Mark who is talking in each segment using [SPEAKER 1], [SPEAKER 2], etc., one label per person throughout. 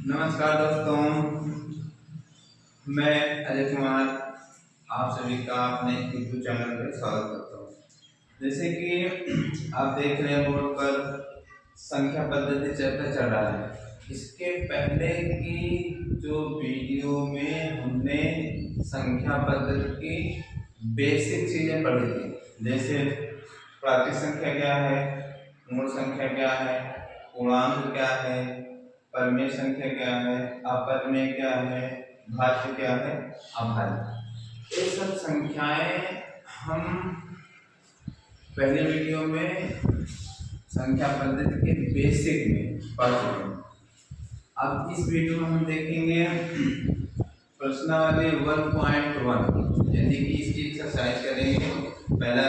[SPEAKER 1] नमस्कार दोस्तों, मैं अजय कुमार आप सभी का अपने यूट्यूब चैनल पर स्वागत करता हूँ। जैसे कि आप देख रहे हैं बोर्ड पर संख्या पद्धति चर्चा चल रहा है। इसके पहले की जो वीडियो में हमने संख्या पद्धति की बेसिक चीजें पढ़ी थी, जैसे प्राकृत संख्या क्या है, मूल संख्या क्या है, पूर्णांक क्या है, परिमेय संख्या क्या है, अपरिमेय क्या है, भाज्य क्या है, अभाज्य। ये सब संख्याएं हम पहले वीडियो में संख्या पद्धति के बेसिक में पढ़ चुके हैं। अब इस वीडियो में हम देखेंगे प्रश्नावली 1.1, यानी कि इसकी एक्सरसाइज करेंगे पहला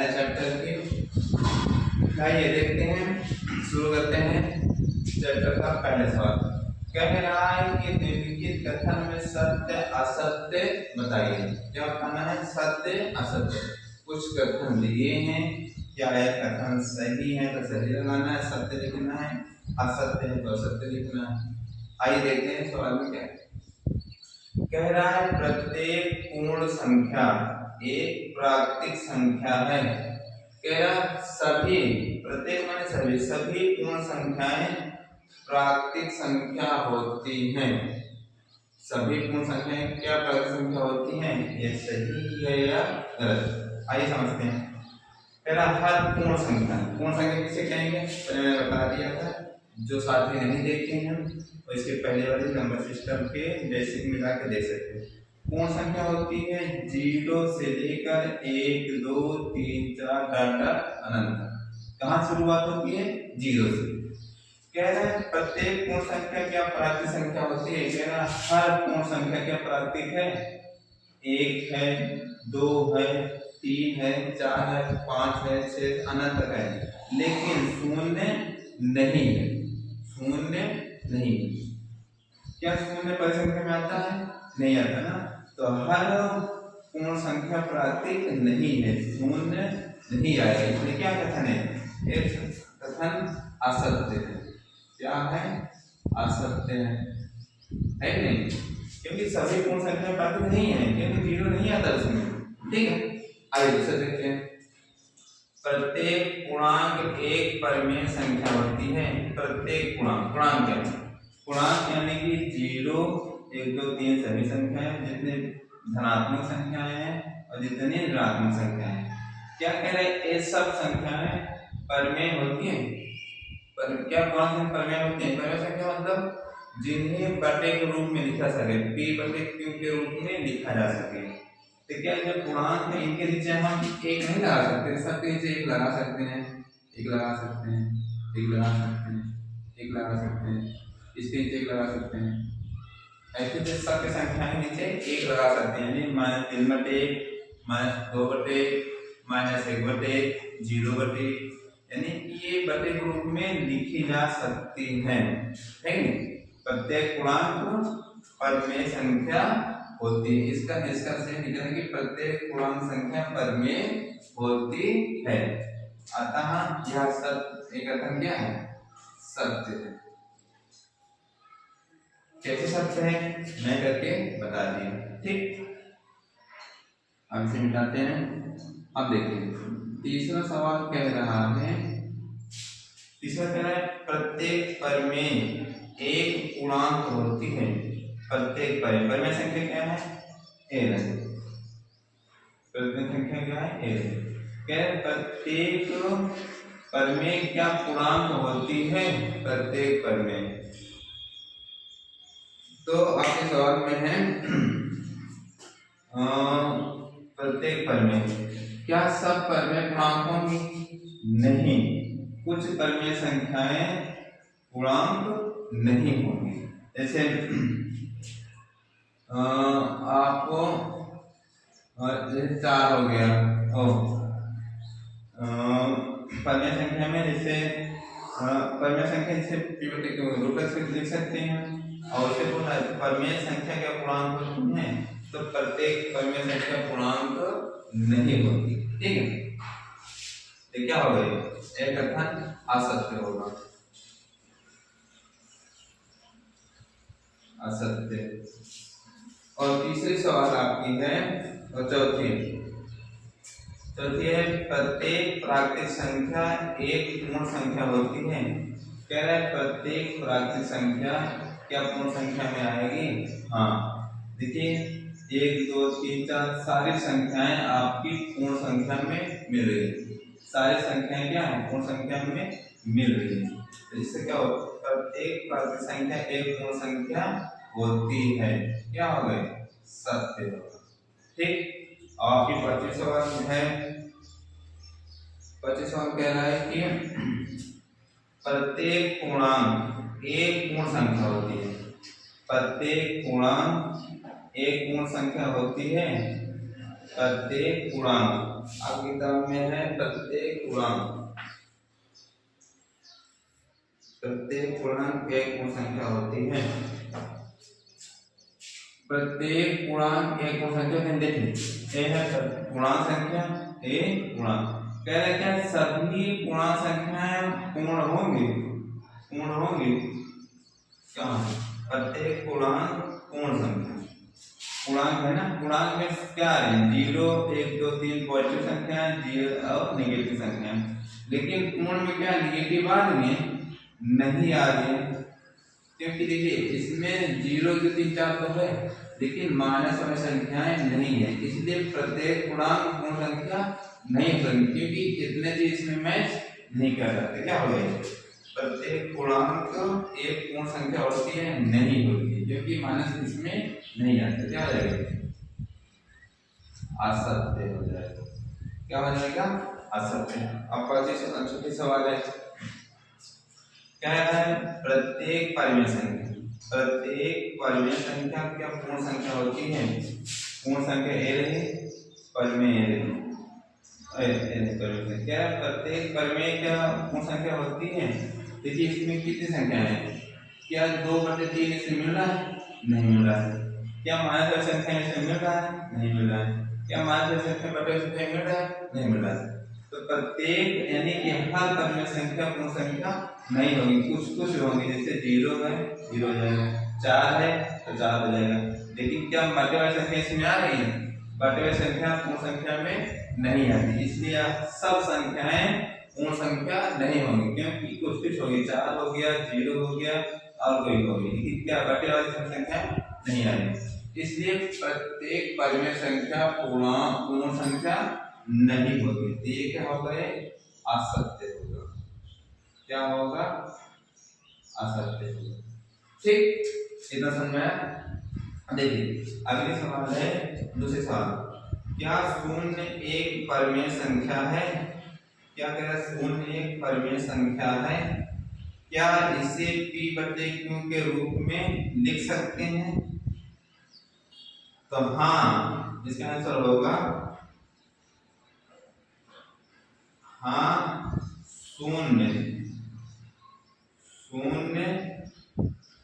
[SPEAKER 1] चैप्टर की। ये देखते हैं, शुरू करते हैं चैप्टर का पहले सवाल। कह रहा है कि निम्नलिखित कथन में सत्य असत्य बताइए। क्या कहना है? सत्य असत्य। कुछ कथन दिए हैं, क्या यह कथन सही है तो सही लगाना है, सत्य लिखना है, असत्य है तो असत्य लिखना है। आइए देखते हैं सवाल में क्या है। कह रहा है प्रत्येक पूर्ण संख्या एक प्राकृतिक संख्या है। कह रहा सभी, प्रत्येक माने सभी पूर्ण संख्याएं प्राकृतिक संख्या होती हैं। सभी पूर्ण संख्याएं क्या प्राकृतिक संख्या होती हैं? ये सही है या गलत? आइए समझते हैं। कह रहा हर पूर्ण संख्या किसे कहेंगे? मैंने बता दिया था। जो साथी नहीं देखे हैं और इसके पहले वाले नंबर सिस्टम के बेसिक मिला के देख सकते हैं। पूर्ण संख्या होती है 0 से लेकर 1 2 3 4 डाटा अनंत। कहाँ शुरुआत होती है? 0 से। कह रहे हैं प्रत्येक पूर्ण संख्या क्या प्राकृतिक संख्या होती है? कह रहा हर पूर्ण संख्या क्या प्राकृतिक है? 1 है, 2 है, 3 है, 4 है, 5 है, 6 अनंत है, लेकिन शून्य नहीं है। शून्य नहीं। क्या शून्य परिसंख्या में आता है? नहीं आता ना। तो हर पूर्ण संख्या प्राकृतिक नहीं है, शून्य नहीं आएगा। इसलिए क्या कथन है? एक कथन असत्य है। क्या है? असत्य है कि नहीं? क्योंकि सभी पूर्ण संख्या प्राकृतिक नहीं है, क्योंकि 0 नहीं आता उसमें। ठीक है, आइए दूसरा देखते हैं। प्रत्येक पूर्णांक एक परिमेय संख्या होती है। प्रत्येक पूर्णांक क्या है? पूर्णांक यानी कि 0 1 2 3 सभी संख्याएं, जितने धनात्मक संख्याएं हैं और जितनी ऋणात्मक संख्याएं हैं। क्या कह रहे हैं? ये सब संख्याएं परिमेय होती हैं। पर क्या कौन सी परिमेय होती हैं? परिमेय संख्या मतलब जिन्हें बटे के रूप में लिखा सके, p बटे q के रूप में लिखा जा सके। तो क्या जो पूर्णांक है इनके नीचे हम एक नहीं लगा सकते? सबके नीचे एक लगा सकते हैं, एक लगा सकते हैं, एक लगा सकते हैं, एक लगा सकते हैं, इसके नीचे एक लगा सकते हैं। ऐसे तो सबके संख्या के नीचे एक लगा सकते हैं, यानी -3 बटे, -2 बटे, -1 बटे, 0 बटे, यानी ये बटे के रूप में लिखी जा सकती है। ठीक है? प्रत्येक पूर्णांक परिमेय संख्या होती है। इसका से निकलने की प्रत्येक पूर्णांक संख्या परिमेय होती है। अतः यह सत्य, एक कथन क्या है? सत्य है। कैसे सत्य है मैं करके बता दिया। ठीक, अब इसे मिटाते हैं। अब देखिए तीसरा सवाल कह रहा है, तीसरा कह रहा है प्रत्येक परिमेय एक पूर्णांक होती है। प्रत्येक परिमेय संख्या क्या है? एल है। प्रत्येक संख्या क्या है? एल है। क्या प्रत्येक परिमेय क्या पूर्णांक होती है? प्रत्येक परिमेय। तो आपके सवाल में है प्रत्येक परिमेय। क्या सब परिमेय पूर्णांक होंगी? नहीं, कुछ परिमेय संख्याएं पूर्णांक नहीं होंगी। जैसे आपको जैसे 4 हो गया, परिमेय संख्या में जैसे परिमेय संख्या जैसे रूपक से लिख सकते हैं, और उसे परिमेय संख्या के पूर्णांक होते हैं, तो प्रत्येक परिमेय संख्या पूर्णांक नहीं होती। ठीक है, तो क्या होगा? एक कथन असत्य होगा। असत्य। और तीसरी सवाल आपकी है, और चौथी है प्रत्येक प्राकृतिक संख्या एक पूर्ण संख्या होती है। कह रहा है प्रत्येक प्राकृतिक संख्या क्या पूर्ण संख्या में आएगी? हाँ, देखिए 1 2 3 4 सारी संख्याएं आपकी पूर्ण संख्या में मिल रही है। सारी संख्याएं क्या है? पूर्ण संख्या में मिल रही है। तो इससे क्या होता है? प्रत्येक प्राकृतिक संख्या एक पूर्ण संख्या होती है। क्या हो गए? सत्य होगा। ठीक। आपकी 25 सवाल है। 25 सवाल कह रहा है कि प्रत्येक पूर्णांक एक पूर्ण संख्या होती है। प्रत्येक पूर्णांक एक पूर्ण संख्या होती है। प्रत्येक पूर्णांक आपकी किताब में है, प्रत्येक पूर्णांक एक पूर्ण संख्या होती है। प्रत्येक पूर्णांक एक पूर्ण संख्या। देखिए ए है पूर्णांक संख्या, ए पूर्णांक। कह रहे क्या? सभी पूर्णांक संख्याएं पूर्ण होंगी। पूर्ण होंगी क्या? प्रत्येक पूर्णांक पूर्ण संख्या। पूर्णांक है ना, पूर्णांक में क्या है? 0 1 2 3 पॉजिटिव संख्या, 0 और नेगेटिव संख्या। लेकिन पूर्ण में क्या नेगेटिव आ रही है? नहीं आ रही है, क्योंकि देखिए इसमें 0 2 3 4 तो है, लेकिन माइनस वाली संख्याएं नहीं है। इसलिए प्रत्येक पूर्णांक पूर्ण संख्या नहीं हो सकती, क्योंकि इतने चीज इसमें मैच नहीं कर सकते। क्या हो गए? प्रत्येक पूर्णांक एक पूर्ण संख्या होती है? नहीं होती, क्योंकि माइनस इसमें नहीं आता। क्या हो जाएगा? असत्य हो जाएगा। क्या हो जाएगा? असत्य। अब 25 सवाल है। क्या है? प्रत्येक परिमेय संख्या, प्रत्येक परिमेय संख्या क्या पूर्ण संख्या होती है? पूर्ण संख्या ए रही, परिमेय क्या प्रत्येक परिमेय क्या पूर्ण संख्या होती है? देखिए इसमें कितनी संख्या है? क्या 2/3 इससे मिल रहा है? नहीं मिल रहा है। क्या माइनस संख्या इससे मिल रहा है? नहीं मिल रहा है। क्या माइनस संख्या बटे संख्या मिल रहा है? नहीं मिल रहा है। तो प्रत्येक यानी कि हर परिमेय संख्या पूर्ण संख्या नहीं होगी, कुछ होंगी। जैसे 0 है 0 हो जाएगा, 4 है तो 4 हो जाएगा। लेकिन क्या बटे वाली संख्या इसमें आ रही है? बटे वाली संख्या पूर्ण संख्या में नहीं आती। इसलिए सब संख्याएं पूर्ण संख्या नहीं होंगी, क्योंकि कुछ होगी। 4 हो गया, 0 हो गया और कोई होगी, लेकिन क्या बटे वाली संख्या नहीं आएगी। इसलिए प्रत्येक परिमेय संख्या पूर्ण संख्या नहीं होगी। तो ये क्या होगा? असत्य होगा। क्या होगा? असत्य होगा। ठीक, इतना समझ में आया? देखिए अगली सवाल है, दूसरे सवाल। क्या शून्य एक परिमेय संख्या है? क्या कह रहा है? शून्य एक परिमेय संख्या है। क्या इसे p/q के रूप में लिख सकते हैं? तो हाँ, इसका आंसर होगा हाँ। शून्य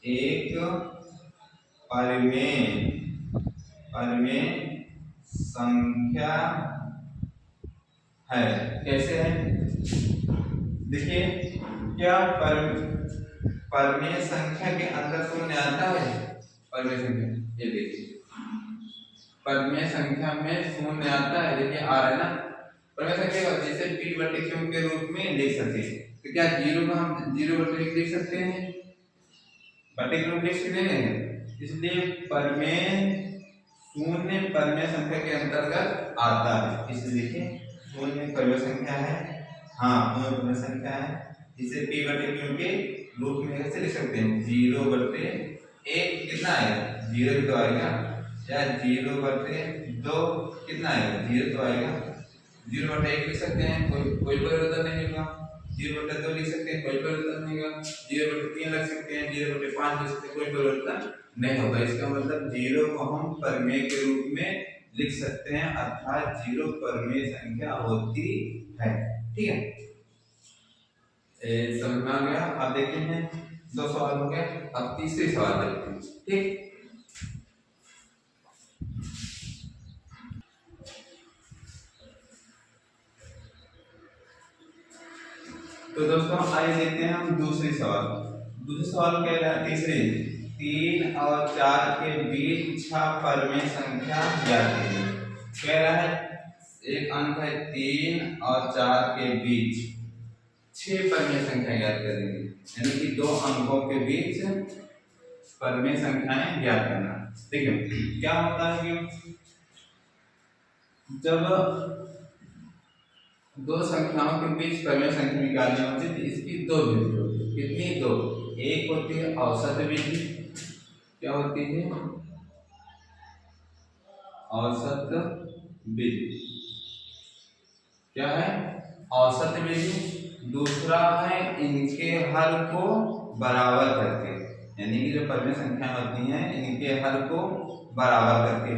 [SPEAKER 1] एक परिमेय संख्या है। कैसे है? देखिए क्या परिमेय संख्या के अंदर शून्य आता है? परिमेय संख्या, ये देखिए परिमेय संख्या में शून्य आता है। देखिए आ रहा है ना। परिमेय संख्या जैसे p/q के रूप में लिख सकते हैं। तो क्या 0 को हम 0/1 लिख सकते हैं? बटे के रूप में लिख सकते हैं। इसलिए परिमेय शून्य परिमेय संख्या के अंतर्गत आता है। इसलिए देखिए शून्य परिमेय संख्या है। हाँ, शून्य परिमेय संख्या है। इसे p/q के रूप में कैसे लिख सकते हैं? 0/1 कितना आएगा? 0 तो आएगा। या 0/2 कितना आएगा? 0 तो आएगा। 0/1 लिख सकते हैं, कोई परिवर्तन नहीं होगा। 0/2 लिख सकते हैं, कोई परिवर्तन नहीं होगा। 0/3 लिख सकते हैं, 0/5 लिख सकते हैं, कोई परिवर्तन नहीं होगा। इसका मतलब 0 को हम परिमेय के रूप में लिख सकते हैं, अर्थात 0 परिमेय संख्या होती है। ठीक है, समझ में आ गया? अब देखते हैं 2 सवाल हो गए। अब तीसरी सवाल देखते हैं। ठीक, तो दोस्तों आइए देखते हैं हम दूसरी सवाल। दूसरी सवाल कह रहा है, तीसरी 3 और 4 के बीच 6 परमेय संख्या ज्ञात कीजिए। कह रहा है एक अंक है 3 और 4 के बीच 6 परमेय संख्या ज्ञात करेंगे, यानी कि 2 अंकों के बीच परमेय संख्याएं ज्ञात करना। देखिए क्या होता है कि जब 2 संख्याओं के बीच परमेय संख्या निकालनी होती है तो इसकी 2 विधि होती है। कितनी? 2। एक होती है औसत विधि। क्या होती है? औसत विधि। क्या है? औसत विधि। दूसरा है इनके हर को बराबर करके, यानी कि जो परमेय संख्या होती हैं इनके हर को बराबर करके।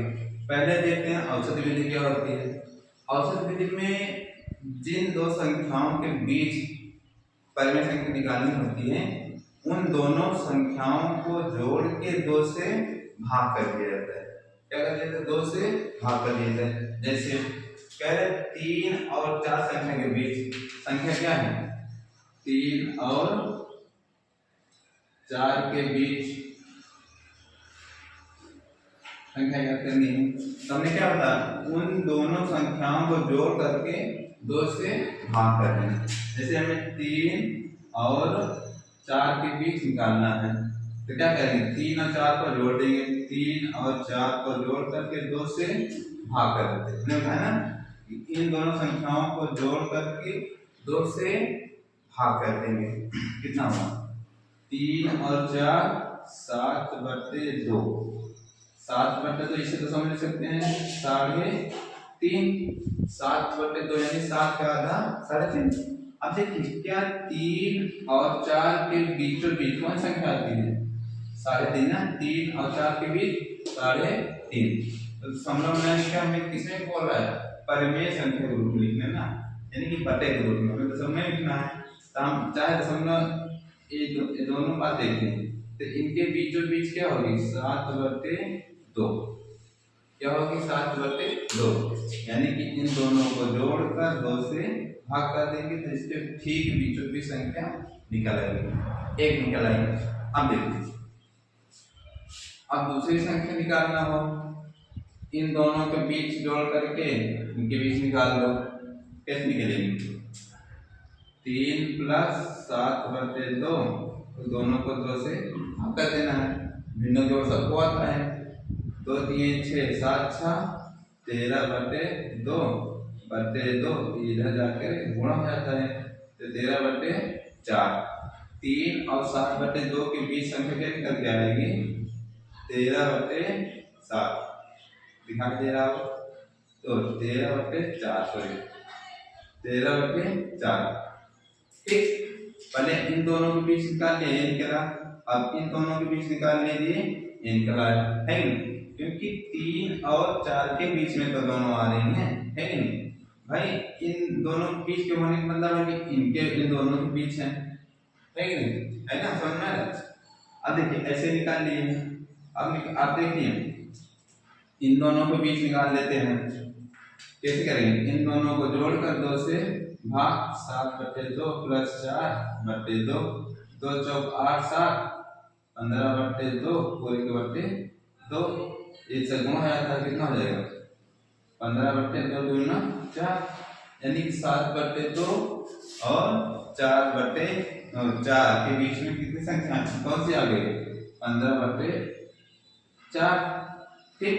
[SPEAKER 1] पहले देखते हैं औसत विधि क्या होती है। औसत विधि में जिन 2 संख्याओं के बीच परमेय संख्या निकालनी होती है उन दोनों संख्याओं को जोड़ के 2 से भाग कर दिया जाता है। क्या कर दिया जाता है? 2 से भाग कर दिया जाता है। जैसे कह रहे 3 और 4 संख्या के बीच संख्या क्या है? 3 और 4 के बीच संख्या ज्ञात करनी है। तो हमने क्या बताया? उन दोनों संख्याओं को जोड़ करके 2 से भाग कर देना। जैसे हमें 3 और 4 के बीच निकालना है तो क्या करेंगे? 3 और 4 को जोड़ देंगे, 3 और 4 को जोड़ करके 2 से भाग कर देते हैं। है ना? इन दोनों संख्याओं को जोड़ करके 2 से भाग कर देंगे। कितना हुआ? 3 और 4 7/2। 7/2 इसे तो समझ सकते हैं 3.5। 7/2 यानी 7 का आधा 3.5। अब देखिए क्या 3 और 4 के बीचों बीच कौन संख्या आती है? 3.5 ना। 3 और 4 के बीच 3.5। तो समलंब का हमें किसमें बोल रहा है? परमेय संख्या के रूप में लिखना ना, यानी कि बटे के रूप में हमें दशमलव लिखना है। तो हम चाहे दशमलव ये दोनों बात देखें तो इनके बीचों बीच क्या होगी? 7/2। क्या होगी? 7/2, यानी कि इन दोनों को जोड़कर 2 से भाग कर देंगे तो इसके ठीक बीचों बीच संख्या निकल आएगी, 1 निकल आएगी। अब देखिए अब दूसरी संख्या निकालना हो, इन दोनों के बीच जोड़ करके इनके बीच निकाल लो। कैसे निकलेंगे? 3 + 7/2, तो दोनों को 2 से भाग कर देना है। भिन्न जोड़ सबको आता है। 2 3 6 7 6 13/2 इधर जाकर गुणा हो जाता है तो 13/4। 3 और 7/2 के बीच संख्या क्या निकल के आएगी? 13/7 दिखाई दे रहा हो तो 13/4 सॉरी 13/4। ठीक, पहले इन दोनों के बीच निकाल लिए, ये निकला। अब इन दोनों के बीच निकाल लीजिए, ये निकला है क्योंकि 3 और 4 के बीच में तो दोनों आ रही हैं, है कि नहीं भाई? इन दोनों के बीच के होने का मतलब है कि इनके इन दोनों के बीच है कि नहीं? है ना? समझ में आ रहा है? अब देखिए ऐसे निकाल लिए। अब आप देखिए इन दोनों के बीच निकाल लेते हैं। कैसे करेंगे? इन दोनों को जोड़कर 2 से भाग। 7/2 + 4/2, 2 चौक 8 7, 15/2 पूरे के 2। इससे गुणा हो जाता है, कितना हो जाएगा? 15/2 दूना 4, यानी कि 7/2 और 4/4 के बीच में कितनी संख्या कौन सी आ गई? 15/4। ठीक,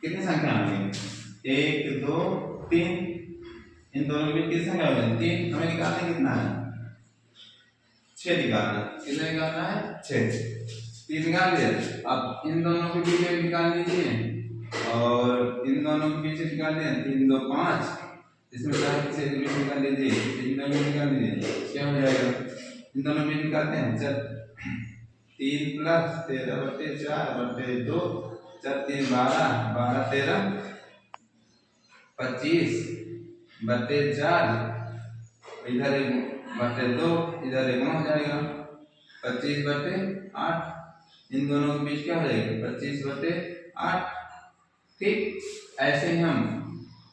[SPEAKER 1] कितनी संख्या आ गई? 1 2 3। इन दोनों के बीच कितनी संख्या हो गई? 3। हमें निकालना कितना है? 6 निकालना। कितना निकालना है? 6। 3 निकाल दिया। अब इन दोनों के बीच निकाल लीजिए और इन दोनों के बीच निकाल दिया। 3 2 5, इसमें से बीच निकाल लीजिए। 3 दोनों निकाल लीजिए, क्या हो जाएगा? इन दोनों बीच निकालते हैं। चल 3 + 13/4/2, 4 3 12, 12 13 25/4, इधर 1/2, इधर 1 हो जाएगा 25/8। इन दोनों के बीच क्या हो जाएगा? 25/8। ठीक, ऐसे ही हम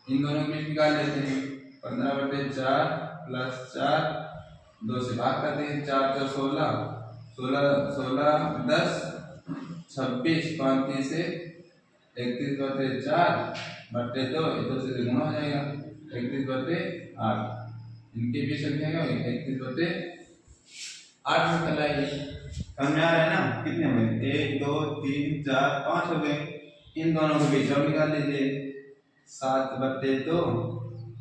[SPEAKER 1] इन दोनों के बीच निकाल लेते हैं। 15/4 + 4, 2 से भाग करते हैं। 4 4 16, 16 10 26 5 से 31/4 बटे 2 2 से गुणा हो जाएगा 31/8 इनके भी संख्या क्या होगी 31/8 में कराएगी। समझ में आ रहा है ना कितने हुए 1 2 3 4 5 हो गए। इन दोनों के बीच और निकाल लीजिए 7/2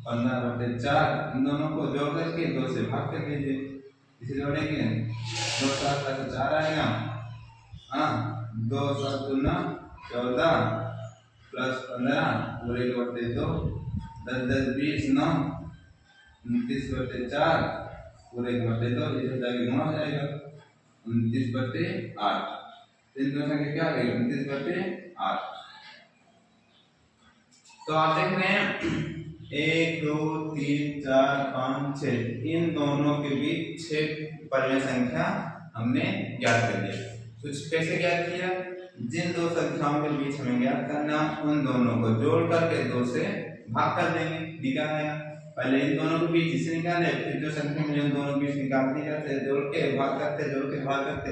[SPEAKER 1] 15/4 इन दोनों को जोड़ करके 2 से भाग कर दीजिए इसे जोड़ेंगे 2 7 4 आएगा हाँ 2 7 14 प्लस 15 पूरे 2 10 10 20 9 29/4 पूरे 2 इधर जाके गुणा हो जाएगा 29/8 तीन दोनों संख्या क्या आ गई 29/8। तो आप देख रहे हैं 1 2 3 4 5 6 इन दोनों के बीच 6 परिमेय संख्या हमने ज्ञात कर लिया। कुछ कैसे ज्ञात किया जिन दो संख्याओं के बीच हमें ज्ञात करना उन दोनों को जोड़ करके 2 से भाग कर देंगे निकालेगा पहले इन दोनों के बीच इसे निकाले फिर जो संख्या मिले उन दोनों के बीच निकाल दी जाते जोड़ के भाग करते जोड़ के भाग करते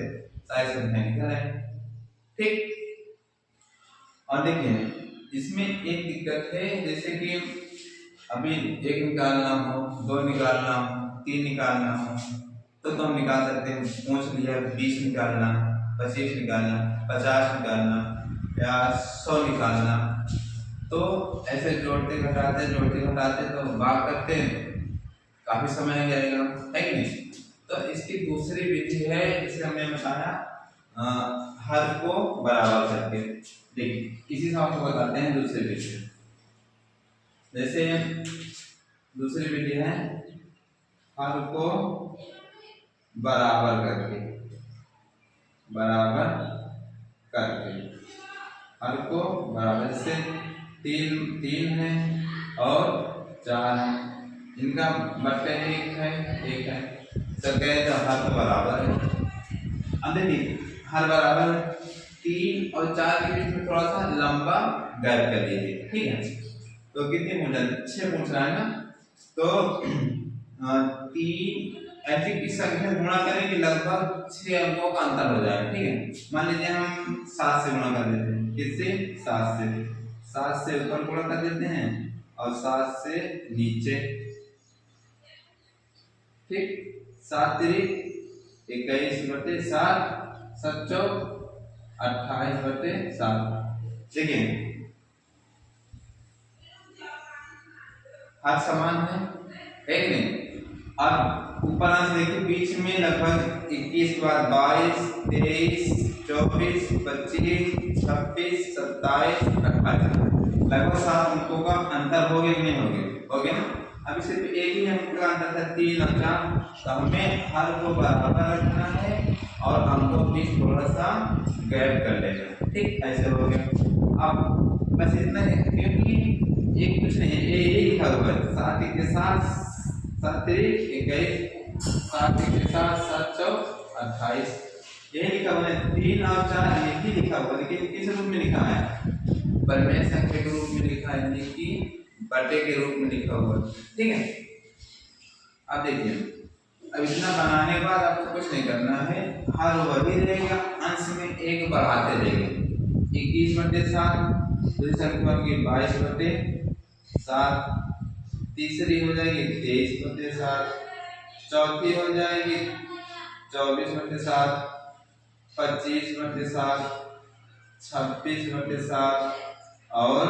[SPEAKER 1] सारी संख्या निकल आए ठीक। और देखिए इसमें एक दिक्कत है जैसे कि अभी 1 निकालना हो 2 निकालना हो 3 निकालना हो तो हम निकाल सकते हैं पूछ लिया 20 निकालना 25 निकालना 50 निकालना या 100 निकालना तो ऐसे जोड़ते घटाते तो भाग करते काफी समय लग जाएगा है कि नहीं। तो इसकी दूसरी विधि है जिसे हमने बताया हर को बराबर करके देखिए इसी से आपको बताते हैं दूसरी विधि। जैसे दूसरी विधि है हर को बराबर करके हर को बराबर से 3 है और 4 है इनका बट्टे 1 है तो कहते हर को बराबर है। अब देखिए हर बराबर 3 और 4 के बीच में थोड़ा सा लंबा गैप कर दीजिए ठीक है। तो कितने पूछ रहे 6 पूछ रहा है ना तो 3 ऐसी की संख्या गुणा करें कि लगभग 6 अंकों का अंतर हो जाए ठीक है। मान लीजिए हम 7 से गुणा कर देते हैं किससे 7 से ऊपर गुणा कर देते हैं और 7 से नीचे ठीक 7 3 21/7 7 चौक 28/7 देखिए हर समान है एक नहीं। अब ऊपर से देखिए बीच में लगभग 21 के बाद 22 23 24 25 26 27 28 लगभग 7 अंकों का अंतर हो गया कि नहीं हो गया ना। अभी सिर्फ एक ही अंक का अंतर था 3 और 4 तो हमें हर को बराबर रखना है और अंकों के बीच थोड़ा सा गैप कर लेना ठीक ऐसे हो गया। अब बस इतना है क्योंकि एक कुछ नहीं है ये लिखा हुआ है 7 के साथ 7 3 21 7 के साथ 7 चौक 28 यही लिखा हुआ है 3 और 4 एक ही लिखा हुआ है लेकिन किस रूप में लिखा है परिमेय संख्या के रूप में लिखा है यानी कि बटे के रूप में लिखा हुआ है ठीक है। अब देखिए अब इतना बनाने के बाद आपको कुछ नहीं करना है हर वही रहेगा अंश में 1 बढ़ाते रहेंगे 21/7 दूसरी संख्या की 22/7 तीसरी हो जाएगी 23/7 चौथी हो जाएगी 24/7 25/7 26/7 और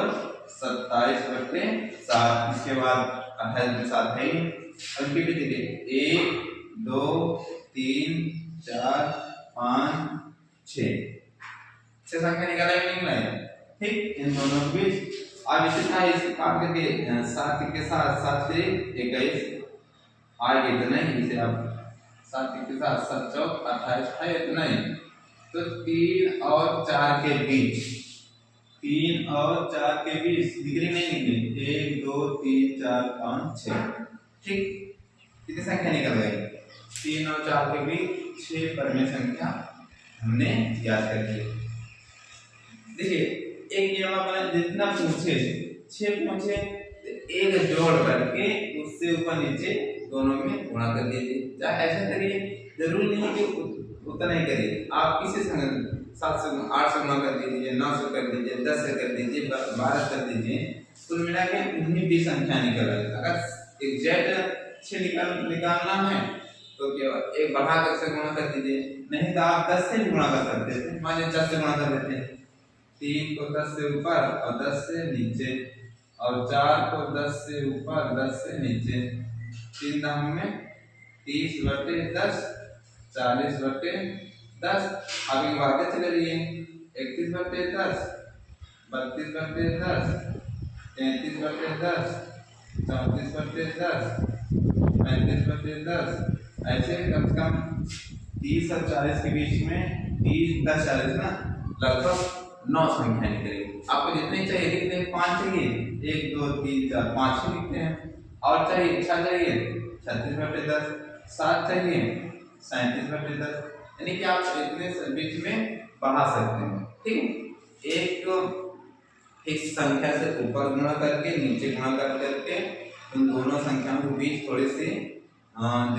[SPEAKER 1] 27/7 इसके बाद 28/7 है उनकी भी देखिए 1 2 3 4 5 6 संख्या निकाला है ठीक इन दोनों के बीच। अब इसे काट करके 7 के साथ 7 से 21 आगे इतना ही इसे आप 7 के साथ 7 चौक 28 है इतना ही। तो 3 और 4 के बीच डिग्री नहीं निकली 1 2 3 4 5 6 ठीक कितनी संख्या निकल गई 3 और 4 के बीच 6 परिमेय संख्या हमने ज्ञात कर ली। देखिए एक नियम अपना जितना पूछे 6 पूछे तो एक जोड़ करके उससे ऊपर नीचे दोनों में गुणा कर दीजिए चाहे ऐसा करिए जरूरी नहीं कि उतना ही करिए। आप किसी से 7 से 8 से गुणा कर दीजिए, 9 से कर दीजिए, 10 से कर दीजिए, 12 कर दीजिए, कुल मिला के उन्हीं भी संख्या निकल आएगी। अगर एग्जैक्ट से निकालना है तो केवल एक बढ़ा कर से गुणा कर दीजिए, नहीं तो आप 10 से भी गुणा कर सकते थे। मान लीजिए 10 से गुणा कर देते हैं, 3 को 10 से ऊपर और 10 से नीचे, और 4 को 10 से ऊपर 10 से नीचे, 3 दाम में 30/10, 40/10, आगे बढ़ते चले जाइए, 31/10, 32/10, 33/10, 34/10, 35/10, ऐसे कम से कम 30 और 40 के बीच में 30, 10, 40 ना लगभग 9 संख्या निकलेगी। आपको जितने चाहिए कितने? 5 चाहिए, 1 2 3 4 5 ही लिखते हैं। और चाहिए 6 चाहिए, 36/10, 7 चाहिए, 37/10, यानी कि आप इतने बीच में बढ़ा सकते हैं। ठीक है, एक फिक्स संख्या से ऊपर गुणा करके नीचे गुणा करके उन दोनों संख्याओं के बीच थोड़ी सी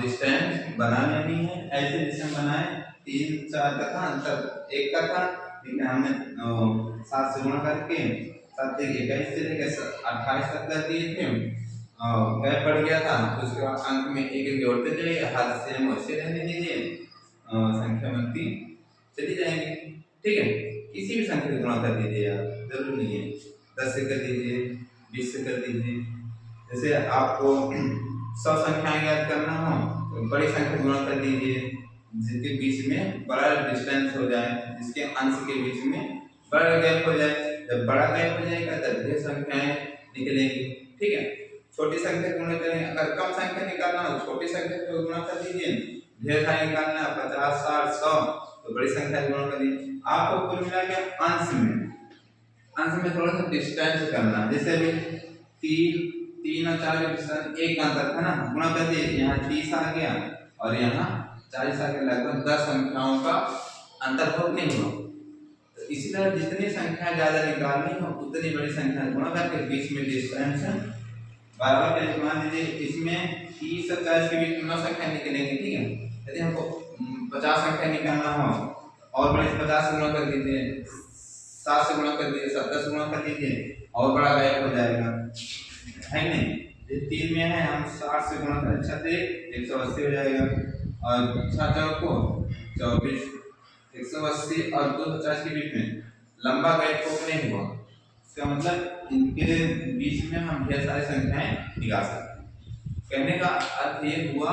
[SPEAKER 1] डिस्टेंस बना लेनी है। ऐसे डिस्टेंस बनाए, 3 4 का था अंतर, 1 का था, ठीक है, हमने 7 से गुणा करके 7 21 से लेकर 28 तक कर दिए थे, गैप बढ़ गया था, तो उसके बाद अंक में एक जोड़ते जाइए, हर सेम वैसे रहने दीजिए, संख्या बनती चली जाएंगी। ठीक है, किसी भी संख्या से गुणा कर दीजिए, आप जरूर नहीं है 10 से कर दीजिए, 20 से कर दीजिए। जैसे आपको 100 संख्याएं याद करना हो तो बड़ी संख्या गुणा कर दीजिए, जिसके बीच में बड़ा डिस्टेंस हो जाए, जिसके अंश के बीच में बड़ा गैप हो जाए। जब बड़ा गैप हो जाएगा तब ढेर संख्याएं निकलेंगी। ठीक है, छोटी संख्या गुणा करें, अगर कम संख्या निकालना हो छोटी संख्या को गुणा कर दीजिए, ढेर सारी निकालना 50 60 100 तो बड़ी संख्या गुणा कर दीजिए। आपको कुल मिला के अंश में थोड़ा सा डिस्टेंस करना, जैसे अभी 3 और 4 के डिस्टेंस 1 का अंतर था ना, गुणा कर दिए, यहाँ 30 आ गया और यहाँ 40 आ गया, लगभग 10 संख्याओं का अंतर हो नहीं हो। तो इसी तरह जितनी संख्या ज्यादा निकालनी हो उतनी बड़ी संख्या गुणा करके बीच में डिस्टेंस बराबर करें। मान लीजिए इसमें 30 और 40 के बीच में 9 संख्या निकलेंगे। ठीक है, यदि हमको 50 संख्या निकालना हो और बड़े 50 से गुणा कर दीजिए, 7 से गुणा कर दीजिए, 70 से गुणा कर दीजिए और बड़ा गैप हो जाएगा, है नहीं। ये 3 में है, हम 60 से गुणा करें 6 से 180 हो जाएगा, और 6 चौक को 24, 180 और 250 के बीच में लंबा गैप हो नहीं हुआ। इसका मतलब इनके बीच में हम ढेर सारी संख्याएं निकाल सकते हैं। कहने का अर्थ ये हुआ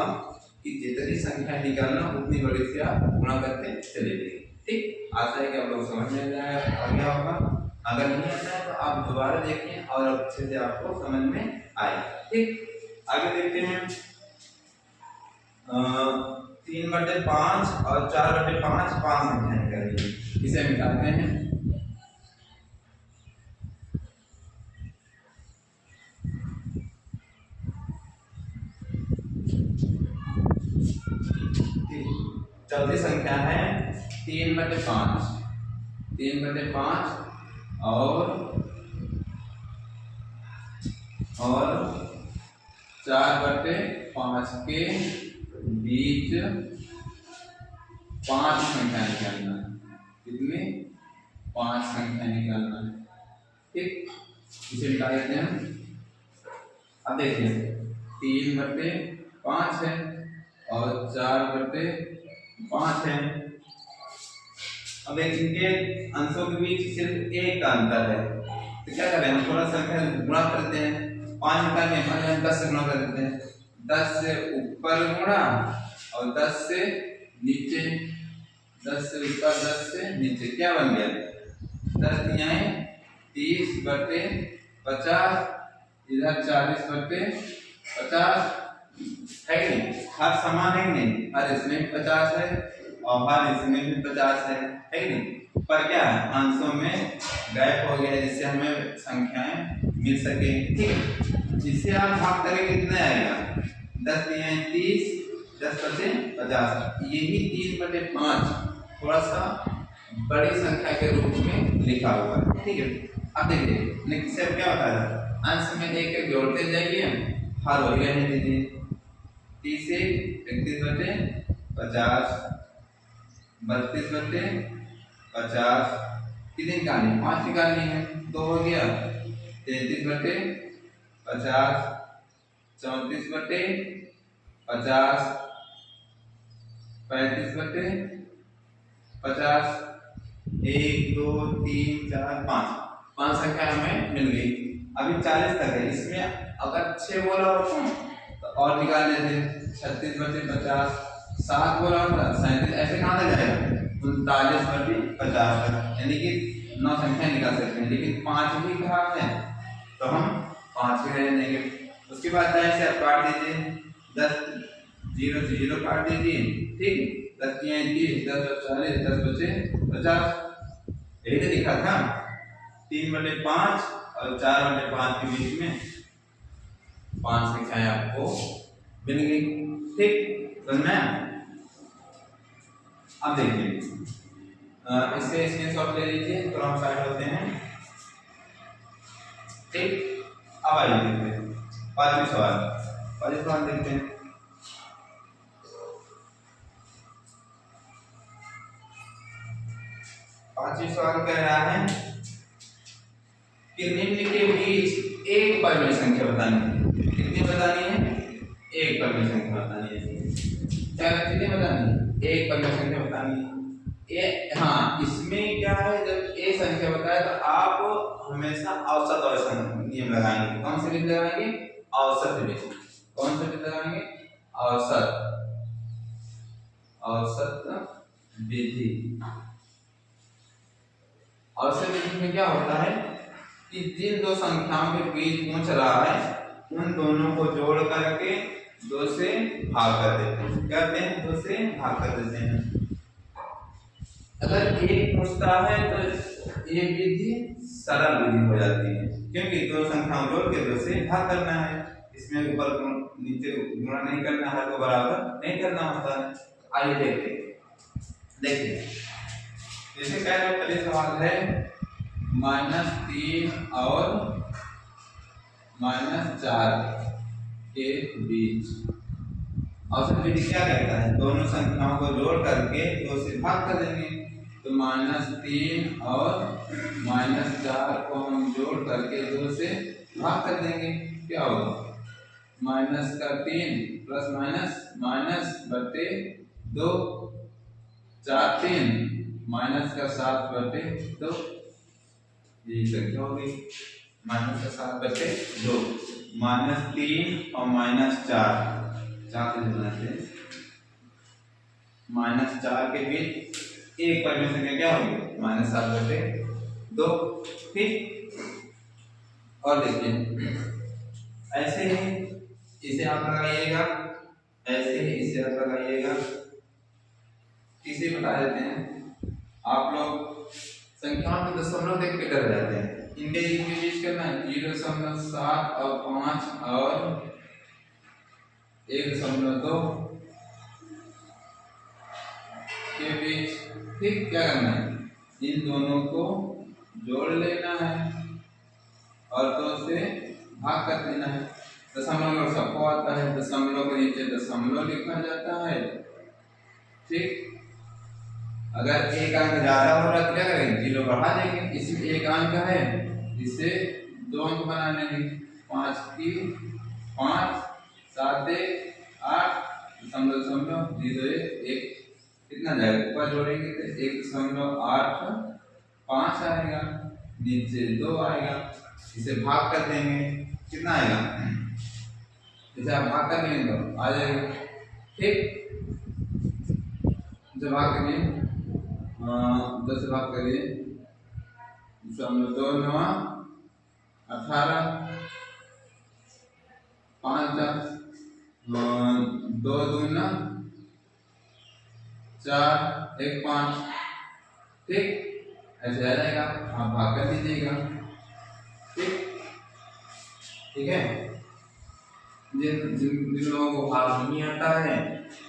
[SPEAKER 1] कि जितनी संख्या निकालना उतनी बड़ी से आप गुणा करते चले जाइए। ठीक, आशा है कि आप लोग समझ में आ गया होगा। अगर नहीं आता है तो आप दोबारा देखें और अच्छे से आपको समझ में आए। ठीक, आगे देखते हैं 3/5 और 4/5 5 संख्या निकालिए, इसे मिटाते हैं। चौथी संख्या है 3/5, 3/5 और 4/5 के बीच 5 संख्या निकालना है। कितनी? 5 संख्या निकालना है। ठीक, इसे निकाल लेते हैं। अब देखिए 3/5 है और 4/5 है। अब इनके अंशों के बीच सिर्फ 1 का अंतर है, तो क्या करें, हम थोड़ा संख्या गुणा करते हैं। 5 निकालने हैं, 10 से गुणा कर देते हैं, 10 से ऊपर गुणा और 10 से नीचे, 10 से ऊपर 10 से नीचे, क्या बन गया 10 तिहाई 30/50, इधर 40/50 है कि नहीं। हर समान है कि नहीं, हर इसमें 50 है और हर इसमें भी 50 है कि नहीं। पर क्या है, अंशों में गैप हो गया जिससे हमें संख्याएं मिल सके। ठीक है, जिससे आप भाग करें कितना आएगा, 10 तिहाई 30, 10/50, यही 3/5 थोड़ा सा बड़ी संख्या के रूप में लिखा हुआ है। ठीक है, अब देखिए निश्चय क्या होता है, अंश में एक जोड़ते जाइए, हर वही रहने दीजिए, 30 से 31/50, 32 बटे 50 कितनी निकालनी, 5 निकालनी है, 2 हो गया। 33 बटे 50, 34 बटे 50, 35 बटे 50, 1 2 3 4 5 संख्या हमें मिल गई। अभी 40 तक है, इसमें अगर 6 बोला होता तो और निकाल लेते। 36 बटे 50, 7 बोला होता 37, ऐसे कहाँ तक जाएगा, 39 बटे 50 तक, यानी कि 9 संख्या निकाल सकते हैं। लेकिन 5 ही खराब है तो हम 5 ही रहने देंगे। उसके बाद दाएं से आप काट दीजिए, 10 0 से 0 काट दीजिए, ठीक। 10 3 30, 10 40, 10 बचे 50, यही तो लिखा था। 3 बटे 5 और 4 बटे 5 के बीच में 5 संख्याएं आपको मिल गई, ठीक। समझ में? अब देखिए, इसके स्क्रीनशॉट ले लीजिए, तो हम साइड होते हैं, ठीक। अब आइए देखते हैं पांचवें सवाल देखते हैं। पांचवें सवाल कह रहा है कि निम्न के बीच एक परिमेय संख्या बतानी है। कितनी बतानी है, एक परिमेय संख्या बतानी है। क्या कितनी बतानी है, एक परिमेय संख्या बतानी है। हाँ, इसमें क्या है, जब एक संख्या बताए तो आप हमेशा औसत और नियम लगाएंगे। कौन से विधि लगाएंगे, औसत विधि। कौन सा विधि लगाएंगे, औसत विधि। औसत विधि में क्या होता है कि जिन दो संख्याओं के बीच पूछ रहा है उन दोनों को जोड़ करके 2 से भाग कर देते हैं। क्या करते हैं, 2 से भाग कर देते हैं। अगर एक पूछता है तो ये विधि सरल विधि हो जाती है, क्योंकि 2 संख्याओं जोड़ के 2 से भाग करना है। इसमें ऊपर नीचे गुणा नहीं करना है, तो बराबर नहीं करना होता है। आइए देखिए, जैसे कह रहे पहले सवाल है -3 और -4 के बीच औसत विधि क्या कहता है, दोनों संख्याओं को जोड़ करके 2 से भाग कर देंगे। तो -3 और -4 को हम जोड़ करके 2 से भाग कर देंगे। क्या होगा, -3 प्लस माइनस बटे 2, 4 3 -7 बटे 2, यही संख्या हो गई। -7 बटे 2, -3 और -4 -4 के बीच एक परिमेय संख्या क्या होगी, -7 बटे 2, ठीक। और देखिए, ऐसे ही इसे आप लगाइएगा, ऐसे ही इसे आप लगाइएगा। इसे बता देते हैं, आप लोग संख्याओं के दशमलव देख के डर जाते हैं। इनके बीच करना है 0.7 और 5 और 1.2 के बीच, ठीक। क्या करना है, इन दोनों को जोड़ लेना है और 2 से भाग कर देना है। दशमलव सबको आता है, दशमलव के नीचे दशमलव लिखा जाता है, ठीक। अगर एक अंक ज्यादा हो रहा है तो क्या करेंगे, 0 बढ़ा देंगे। इसमें एक अंक है, इसे 2 अंक बना लेंगे। 5 की 5 7 8 दशमलव 0 कितना जाएगा, ऊपर जोड़ेंगे तो 1.85 आएगा, नीचे 2 आएगा। इसे भाग कर देंगे, कितना आएगा, इसे आप भाग कर लेंगे तो आ जाएगा, ठीक। इसे भाग करिए, 10 से भाग करिए, 2 9 18, 5 2 2 4 1 5, ठीक। ऐसे आ जाएगा, आप भाग कर दीजिएगा, ठीक है। जिन लोगों को भाग नहीं आता है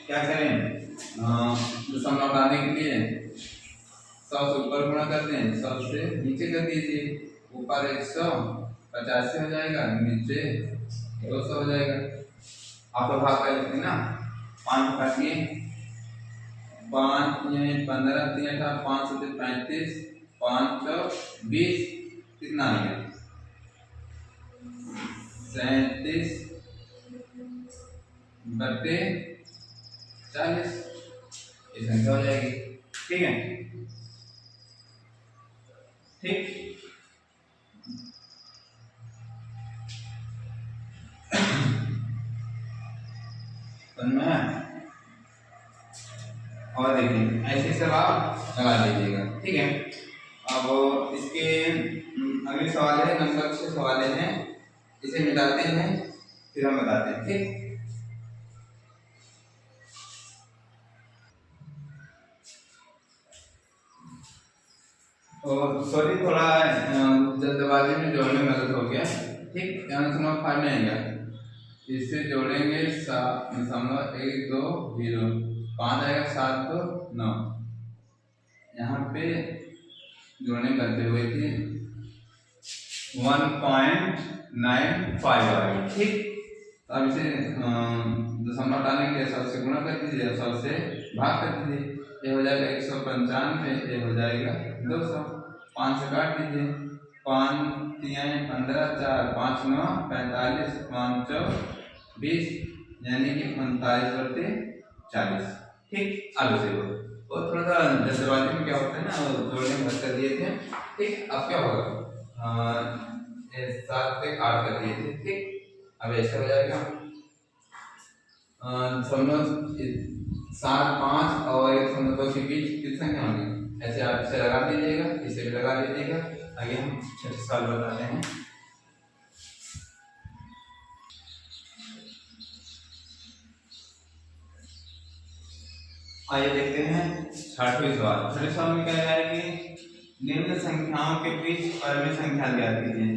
[SPEAKER 1] क्या करें, दशमलव लाने के लिए 100 से ऊपर गुणा करते हैं, 100 से नीचे कर दीजिए। ऊपर 185 हो जाएगा, नीचे 200 हो जाएगा। आप तो भाग कर लेते हैं ना, 5 काटिए, 5 ये 15 3 8 5 से 35 5 20 कितना आ गया 37 बटे 40 ये संख्या हो जाएगी। ठीक है, ठीक। और देखिए ऐसे सब आप लगा लीजिएगा। ठीक है, अब इसके अगले सवाल है नंबर 6 सवाल है, इसे मिटाते हैं फिर हम बताते हैं। ठीक, और सॉरी थोड़ा जल्दबाजी में जोड़ने में मदद हो गया। ठीक, यहाँ सुनो 5 में आएगा, इससे जोड़ेंगे 7.120 5 आएगा 7 तो 9, यहाँ पे जोड़ने करते हुए थी 1.95 आएगा। ठीक, अब इसे दशमलव डालने के लिए 100 से गुणा कर दीजिए, 100 से भाग कर दीजिए, ये हो जाएगा 195, ये हो जाएगा 200, 5 से काट दीजिए, 5 3 15 4 5 9 45 5 20 यानी कि 39/40। ठीक, अब इसे और थोड़ा सा जल्दबाजी में क्या होता है ना, जोड़ने में मदद कर दिए थे। ठीक, अब क्या होगा 7 से 8 कर दिए थे। ठीक, अब ऐसा हो जाएगा 7 5 और 1.2 के बीच कितनी संख्या होगी, ऐसे आप इसे लगा दीजिएगा, इसे भी लगा दीजिएगा। आगे हम 6 सवाल बताते हैं। आइए देखते हैं 6वां सवाल। 6वें सवाल में क्या है कि निम्न संख्याओं के बीच परमी संख्या ज्ञात कीजिए।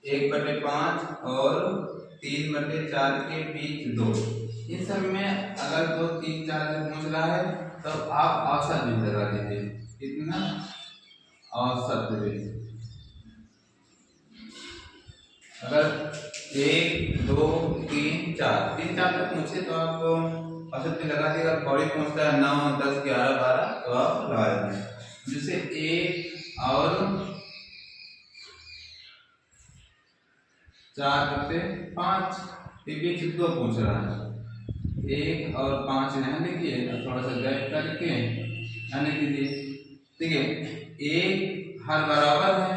[SPEAKER 1] 1/5 और 3/4 के बीच 2। इन सब में अगर 2 3 4 से पूछ रहा है तो आप औसत भी लगा दीजिए। कितना औसत भी, अगर 1 2 3 4 3 4 तक पूछे तो आप औसत भी लगा दिएगा। बॉडी पहुंचता है 9 10 11 12 तो आप लगा देंगे। जैसे 1 और 4/5 के बीच 2 पूछ रहा है, 1 और 5 यहाँ लिखिए, थोड़ा सा गैप करके यहाँ लिख दीजिए। ठीक है, 1 हर बराबर है,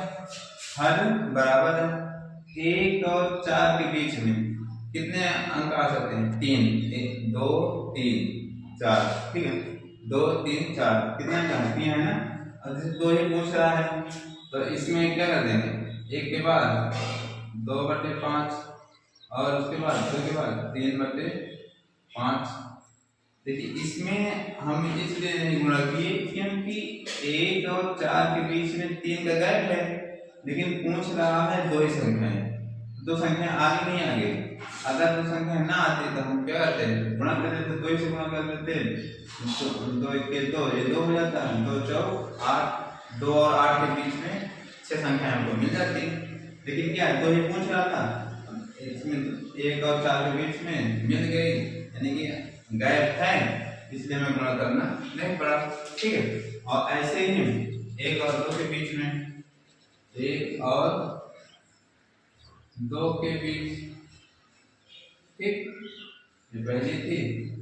[SPEAKER 1] 1 और 4 के बीच में कितने अंक आ सकते हैं 3 1 2 3 4। ठीक है, 2 3 4 कितने अंक है 3 है ना, और जैसे 2 ही पूछ रहा है तो इसमें क्या कर देंगे, 1 के बाद 2/5 और उसके बाद 2 के बाद 3/5। देखिए इसमें हम इसलिए नहीं गुणा किए क्योंकि 1 और 4 के बीच में 3 का गैप है, लेकिन पूछ रहा है 2 ही संख्याएं, 2 संख्या आगे नहीं आगे। अगर 2 संख्या ना आती तो हम क्या करते हैं, गुणा कर देते, 2 से गुणा कर देते, 2 1 के 2 ये 2 हो जाता है, 2 4 8, 2 और 8 के बीच में 6 संख्याएं हमको मिल जाती। लेकिन क्या 2 ही पूछ रहा था, इसमें 1 और 4 के बीच में मिल गई, यानी कि गैप है, इसलिए हमें गुणा करना नहीं पड़ा। ठीक है, और ऐसे ही 1 और 2 के बीच में, 1 और 2 के बीच। ठीक, ये पहली थी,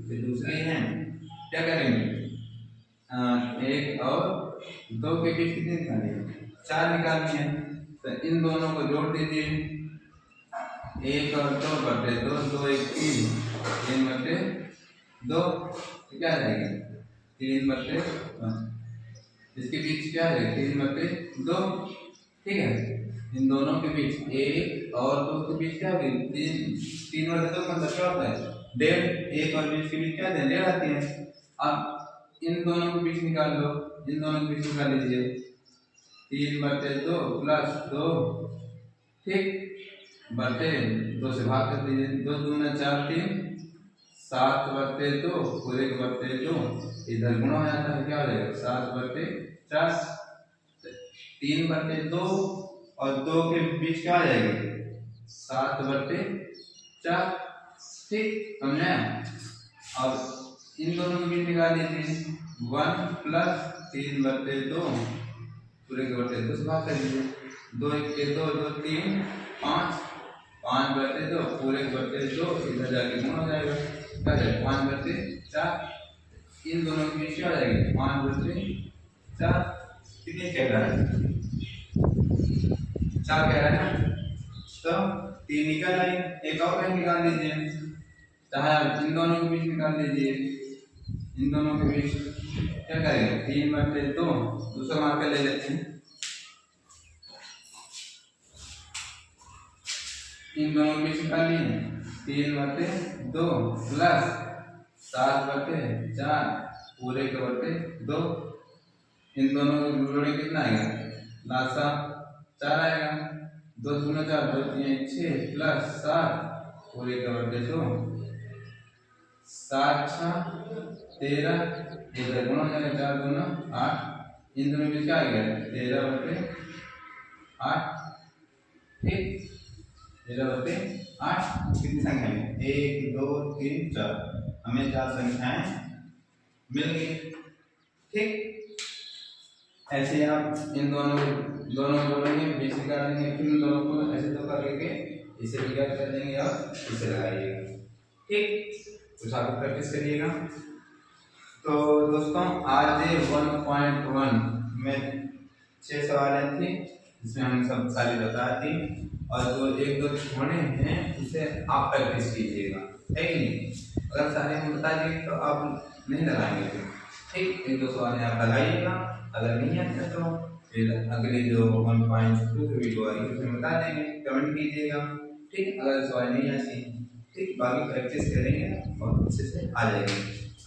[SPEAKER 1] ये दूसरी है। क्या करेंगे 1 और 2 के बीच कितनी निकालनी है, 4 निकालनी है, तो इन दोनों को जोड़ दीजिए। 1 और 2/2 2 1 3 3/2 क्या रहेगा 3/1, इसके बीच क्या है 3/2। ठीक है, इन दोनों के बीच 1 और 2 के बीच क्या होगी 3/2 मतलब क्या होता है 1.5, 1 और बीच के बीच क्या है 1.5 आती है। अब इन दोनों के बीच निकाल लो, इन दोनों के बीच निकाल लीजिए 3/2 + 2। ठीक, बटे 2 से भाग कर दीजिए, 2 दूना 4 3 7/2 और 1/2 इधर गुणा हो जाता है, क्या हो जाएगा 7/4। 3/2 और 2 के बीच क्या आ जाएगी 7/4। ठीक, समझे। अब इन दोनों के बीच निकाल लीजिए 1 प्लस 3/2 पूरे के बटे 2 से भाग कर लीजिए 2 1 के 2 2 3 5 5/2 पूरे के बटे 2 इधर जाके गुण हो जाएगा क्या जाएगा 5/4 इन दोनों के बीच क्या हो जाएगी 5/4 कितने कह रहा है 4 कह रहा है ना तो 3 निकल आई एक और लाइन निकाल लीजिए चाहे आप इन दोनों के बीच निकाल लीजिए इन दोनों के बीच क्या करेंगे 3/2 दूसरा मार्कर ले लेते हैं इन दोनों के बीच निकाल लिए 3/2 प्लस 7/4 पूरे के बटे 2 इन दोनों को जोड़े कितना आएगा लासा 4 आएगा 2 दूना 4 2 3 6 प्लस 7 पूरे के बटे 2 7 6 13 इधर गुणा हो जाएगा 4 दूना 8 इन दोनों में क्या आ गया 13/8 ठीक 13/8 कितनी संख्या में 1 2 3 4 हमें 4 संख्याएं मिल गई ठीक ऐसे आप इन दोनों में बीच निकाल लेंगे फिर इन दोनों को ऐसे तो कर लेंगे इसे भी याद कर लेंगे और इसे लगाइएगा ठीक कुछ आप प्रैक्टिस करिएगा तो दोस्तों आज 1.1 में 6 सवालें थी जिसमें हमने सब सारी बता दी और जो एक दो छोड़े हैं उसे आप प्रैक्टिस कीजिएगा है कि नहीं अगर सारे हम बता दिए तो आप नहीं लगाएंगे ठीक एक दो सवाल आप लगाइएगा अगर नहीं आता तो फिर अगले जो 1.2 वीडियो आएगी उसमें बता देंगे कमेंट कीजिएगा ठीक अगर सवाल नहीं आती ठीक बाकी प्रैक्टिस करेंगे और अच्छे से आ जाएगी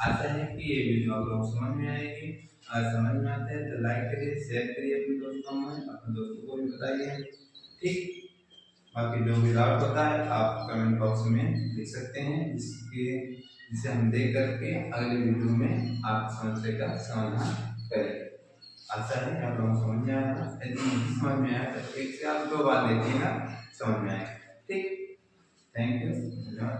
[SPEAKER 1] आशा है कि ये वीडियो आप लोगों को समझ में आएगी अगर समझ में आता है तो लाइक करिए शेयर करिए अपने दोस्तों में अपने दोस्तों को भी बताइए ठीक बाकी जो भी डाउट होता है आप कमेंट बॉक्स में लिख सकते हैं जिसे हम देख करके अगले वीडियो में आप समस्या का समाधान करें आशा है आप लोगों को समझ में आया यदि नहीं समझ में आया तो एक से आप 2 बार देखिएगा समझ में आएगा ठीक थैंक यू धन्यवाद।